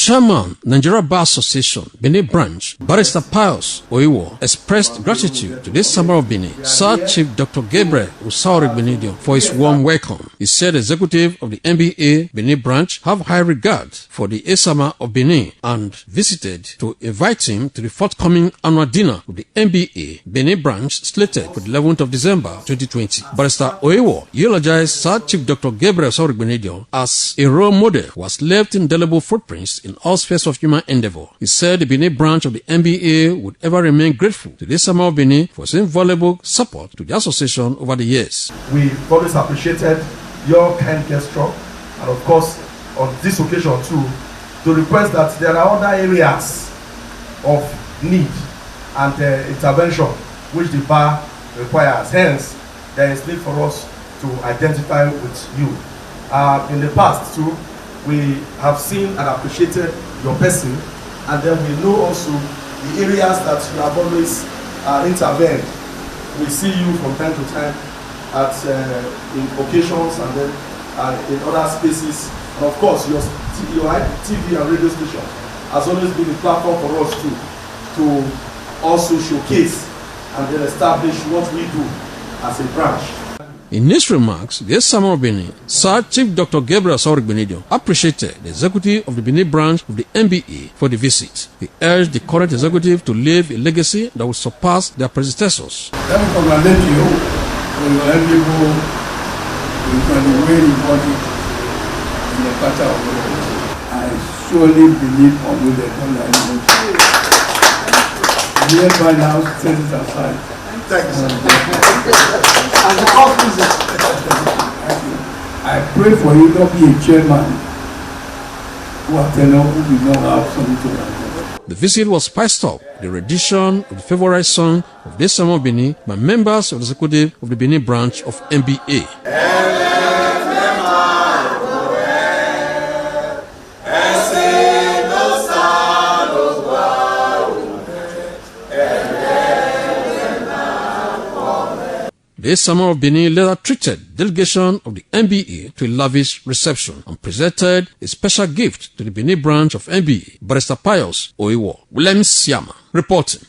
Chairman, Nigeria Bar Association, Benin Branch, Barrister Pius Oiwo, expressed gratitude to this Summer of Benin, Sir Chief Dr. Gabriel Usauri Benidio, for his warm welcome. He said the executive of the NBA Benin Branch have high regard for the Summer of Benin and visited to invite him to the forthcoming annual dinner of the NBA Benin Branch slated for the 11th of December 2020. Barrister Oiwo eulogized Sir Chief Dr. Gabriel Usauri Benidio as a role model who has left indelible footprints in all spheres of human endeavor. He said the Benin branch of the NBA would ever remain grateful to this Summer of Benin for his invaluable support to the association over the years. We've always appreciated your kind gesture, and of course on this occasion too, to request that there are other areas of need and intervention which the bar requires. Hence, there is need for us to identify with you. In the past too, we have seen and appreciated your person, and then we know also the areas that you have always intervened. We see you from time to time at in occasions and then in other spaces. And of course, your TV and radio station has always been a platform for us to also showcase and then establish what we do as a branch. In his remarks, this Summer of Benin, Sir Chief Dr. Gabriel Usauri Benidio appreciated the executive of the Benin branch of the NBA for the visit. He urged the current executive to leave a legacy that will surpass their predecessors. Let me congratulate you on your endeavor in the way you brought it in the pattern of the world. I surely believe on you the hereby now set it aside. I pray for you not be a chairman who will not have something to write. The visit was spiced up with the rendition of the favorite song of this Summer of Benin by members of the executive of the Benin branch of NBA. This Summer of Benin later treated delegation of the NBA to a lavish reception and presented a special gift to the Benin branch of NBA, Barrister Pius Oiwo. William Siama reporting.